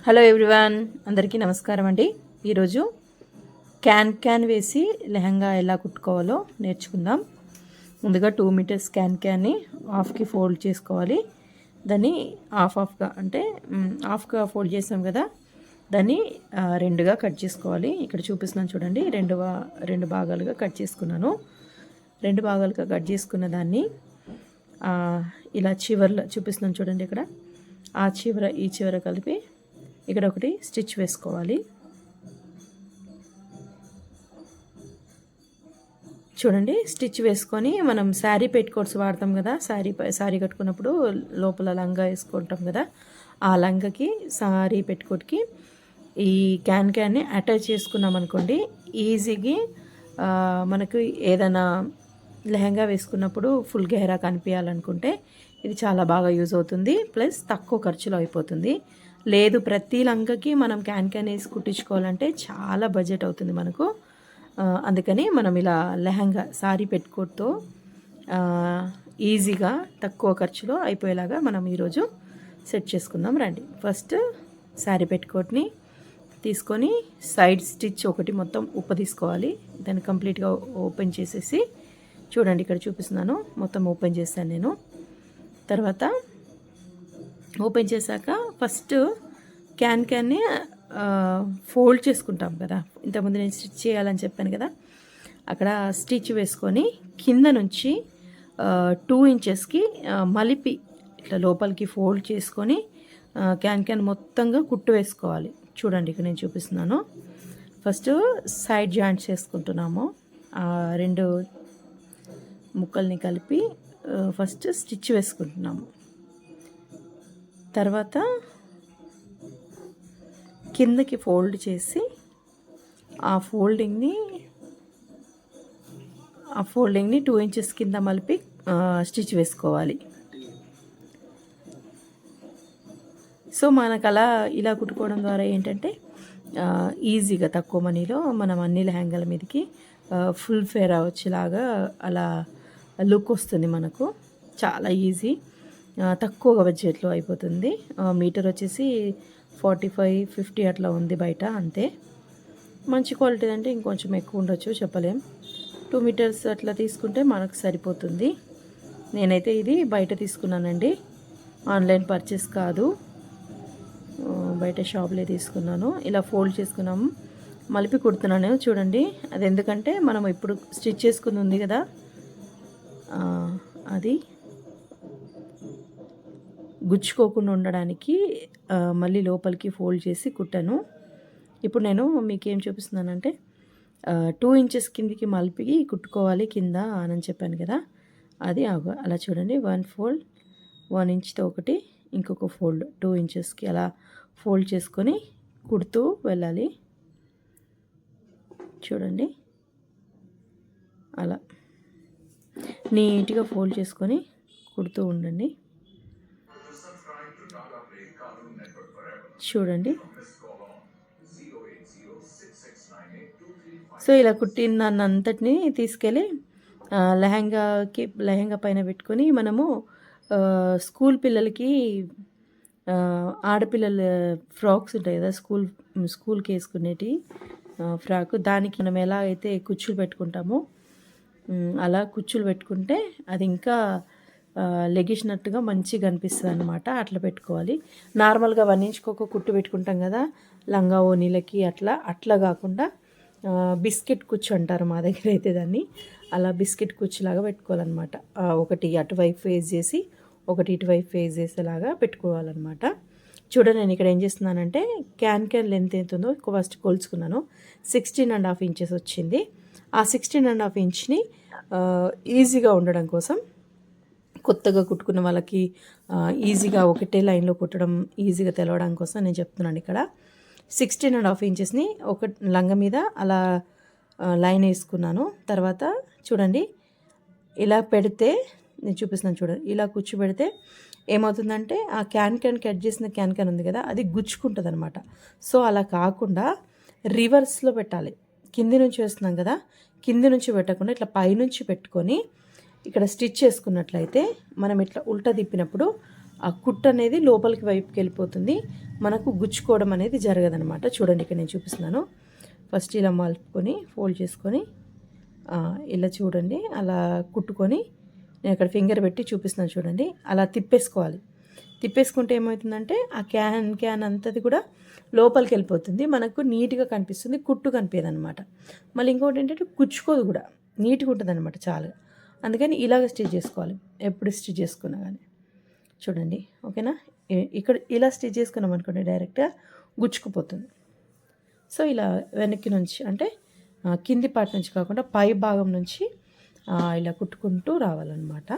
Hello everyone, అందరికీ నమస్కారం అండి. ఈరోజు క్యాన్ వేసి లెహంగా ఎలా కుట్టుకోవాలో నేర్చుకుందాం. ముందుగా 2 మీటర్స్ క్యాన్ని హాఫ్కి ఫోల్డ్ చేసుకోవాలి. దాన్ని హాఫ్గా అంటే హాఫ్గా ఫోల్డ్ చేసాం కదా, దాన్ని రెండుగా కట్ చేసుకోవాలి. ఇక్కడ చూపిస్తున్నాను చూడండి, రెండు భాగాలుగా కట్ చేసుకున్నాను. రెండు భాగాలుగా కట్ చేసుకున్న దాన్ని ఇలా చివర్లో చూపిస్తున్నాను చూడండి. ఇక్కడ ఈ చివర కలిపి ఇక్కడ ఒకటి స్టిచ్ వేసుకోవాలి. చూడండి, స్టిచ్ వేసుకొని మనం శారీ పెట్టుకోట్స్ వాడతాం కదా, శారీ కట్టుకున్నప్పుడు లోపల లంగా వేసుకుంటాం కదా, ఆ లంగకి శారీ పెట్టుకోట్కి ఈ క్యాన్ని అటాచ్ చేసుకున్నాం అనుకోండి, ఈజీగా మనకు ఏదైనా లెహంగా వేసుకున్నప్పుడు ఫుల్ గెహరా కనిపించాలనుకుంటే ఇది చాలా బాగా యూజ్ అవుతుంది. ప్లస్ తక్కువ ఖర్చులో అయిపోతుంది. లేదు ప్రతి లంగకి మనం క్యాన్ వేసి కుట్టించుకోవాలంటే చాలా బడ్జెట్ అవుతుంది మనకు. అందుకని మనం ఇలా లెహంగా సారీ పెట్టుకోతో ఈజీగా తక్కువ ఖర్చులో అయిపోయేలాగా మనం ఈరోజు సెట్ చేసుకుందాం రండి. ఫస్ట్ శారీ పెట్టుకోట్ని తీసుకొని సైడ్ స్టిచ్ ఒకటి మొత్తం తీసుకోవాలి. దాన్ని కంప్లీట్గా ఓపెన్ చేసేసి చూడండి, ఇక్కడ చూపిస్తున్నాను, మొత్తం ఓపెన్ చేశాను నేను. తర్వాత ఓపెన్ చేశాక ఫస్ట్ క్యాన్ని ఫోల్డ్ చేసుకుంటాం కదా, ఇంతకుముందు నేను స్టిచ్ చేయాలని చెప్పాను కదా, అక్కడ స్టిచ్ వేసుకొని కింద నుంచి 2 ఇంచెస్కి మలిపి ఇట్లా లోపలికి ఫోల్డ్ చేసుకొని క్యాన్ మొత్తంగా కుట్టు వేసుకోవాలి. చూడండి, ఇక్కడ నేను చూపిస్తున్నాను. ఫస్ట్ సైడ్ జాయింట్స్ చేసుకుంటున్నాము. రెండు ముక్కల్ని కలిపి ఫస్ట్ స్టిచ్ వేసుకుంటున్నాము. తర్వాత కిందకి ఫోల్డ్ చేసి ఆ ఫోల్డింగ్ని 2 ఇంచెస్ కింద మలిపి స్టిచ్ వేసుకోవాలి. సో మనకు ఇలా కుట్టుకోవడం ద్వారా ఏంటంటే ఈజీగా తక్కువ మనీలో మనం అన్ని లెహంగాల మీదకి ఫుల్ ఫేర్ వచ్చేలాగా అలా లుక్ వస్తుంది మనకు. చాలా ఈజీ, తక్కువ బడ్జెట్లో అయిపోతుంది. మీటర్ వచ్చేసి 45-50 అట్లా ఉంది బయట, అంతే. మంచి క్వాలిటీ అంటే ఇంకొంచెం ఎక్కువ ఉండొచ్చు, చెప్పలేం. 2 మీటర్స్ అట్లా తీసుకుంటే మనకు సరిపోతుంది. నేనైతే ఇది బయట తీసుకున్నానండి, ఆన్లైన్ పర్చేస్ కాదు, బయట షాప్లో తీసుకున్నాను. ఇలా ఫోల్డ్ చేసుకున్నాము, మలిపి కుడుతున్నాను. చూడండి, అది ఎందుకంటే మనం ఇప్పుడు స్టిచ్ చేసుకుని ఉంది కదా, అది గుచ్చుకోకుండా ఉండడానికి మళ్ళీ లోపలికి ఫోల్డ్ చేసి కుట్టాను. ఇప్పుడు నేను మీకేం చూపిస్తున్నానంటే 2 ఇంచెస్ కిందికి మలిపి కుట్టుకోవాలి కింద అని చెప్పాను కదా, అది అలా చూడండి. 1 ఫోల్డ్ 1 ఇంచ్తో ఒకటి, ఇంకొక ఫోల్డ్ 2 ఇంచెస్కి అలా ఫోల్డ్ చేసుకొని కుడుతూ వెళ్ళాలి. చూడండి, అలా నీట్గా ఫోల్డ్ చేసుకొని కుడుతూ ఉండండి. చూడండి, సో ఇలా కుట్టిన దాన్ని అంతటిని తీసుకెళ్ళి లెహంగా పైన పెట్టుకొని మనము స్కూల్ పిల్లలకి ఆడపిల్లల ఫ్రాక్స్ ఉంటాయి కదా, స్కూల్కి వేసుకునేటి ఫ్రాక్, దానికి మనం ఎలా అయితే కుచ్చులు పెట్టుకుంటామో అలా కుచ్చులు పెట్టుకుంటే అది ఇంకా లెగిసినట్టుగా మంచిగా అనిపిస్తుంది అనమాట. అట్లా పెట్టుకోవాలి. నార్మల్గా 1 ఇంచ్కి కుట్టు పెట్టుకుంటాం కదా లంగా ఓనీలకి, అట్లా కాకుండా బిస్కెట్ కుచ్చు అంటారు మా దగ్గర అయితే దాన్ని. అలా బిస్కెట్ కుచ్చులాగా పెట్టుకోవాలన్నమాట. ఒకటి అటువైపు ఫేస్ చేసి ఒకటి ఇటువైపు ఫేస్ చేసేలాగా పెట్టుకోవాలన్నమాట. చూడండి, నేను ఇక్కడ ఏం చేస్తున్నానంటే క్యాన్ లెంత్ ఎంత ఉందో ఫస్ట్ కొలుచుకున్నాను. 16.5 ఇంచెస్ వచ్చింది. ఆ 16.5 ఇంచ్ని ఈజీగా ఉండడం కోసం, కొత్తగా కుట్టుకున్న వాళ్ళకి ఈజీగా ఒకటే లైన్లో కుట్టడం ఈజీగా తెలవడం కోసం నేను చెప్తున్నాను. ఇక్కడ 16.5 ఇంచెస్ని ఒక లంగ మీద అలా లైన్ వేసుకున్నాను. తర్వాత చూడండి, ఇలా పెడితే నేను చూపిస్తున్నాను చూడండి, ఇలా కూర్చో పెడితే ఏమవుతుందంటే ఆ క్యాన్ కట్ చేసిన క్యాన్ ఉంది కదా, అది గుచ్చుకుంటుంది అనమాట. సో అలా కాకుండా రివర్స్లో పెట్టాలి. కింది నుంచి వేస్తున్నాం కదా, కింది నుంచి పెట్టకుండా ఇట్లా పైనుంచి పెట్టుకొని ఇక్కడ స్టిచ్ చేసుకున్నట్లయితే మనం ఇట్లా ఉల్టా తిప్పినప్పుడు ఆ కుట్టు అనేది లోపలికి వైపుకి వెళ్ళిపోతుంది, మనకు గుచ్చుకోవడం అనేది జరగదనమాట. చూడండి ఇక్కడ నేను చూపిస్తున్నాను. ఫస్ట్ ఇలా మలుపుకొని ఫోల్డ్ చేసుకొని ఇలా చూడండి అలా కుట్టుకొని, నేను ఇక్కడ ఫింగర్ పెట్టి చూపిస్తున్నాను చూడండి, అలా తిప్పేసుకోవాలి. తిప్పేసుకుంటే ఏమవుతుందంటే ఆ క్యాన్ అంతది కూడా లోపలికి వెళ్ళిపోతుంది, మనకు నీట్గా కనిపిస్తుంది, కుట్టు కనిపించదు అనమాట. మళ్ళీ ఇంకోటి ఏంటంటే గుచ్చుకోదు కూడా, నీట్గా ఉంటుంది అనమాట చాలా. అందుకని ఇలాగ స్టిచ్ చేసుకోవాలి ఎప్పుడు స్టిచ్ చేసుకున్నా కానీ. చూడండి ఓకేనా. ఇక్కడ ఇలా స్టిచ్ చేసుకున్నాం అనుకోండి డైరెక్ట్గా గుచ్చుకుపోతుంది. సో ఇలా వెనక్కి నుంచి అంటే కింది పార్ట్ నుంచి కాకుండా పై భాగం నుంచి ఇలా కుట్టుకుంటూ రావాలన్నమాట.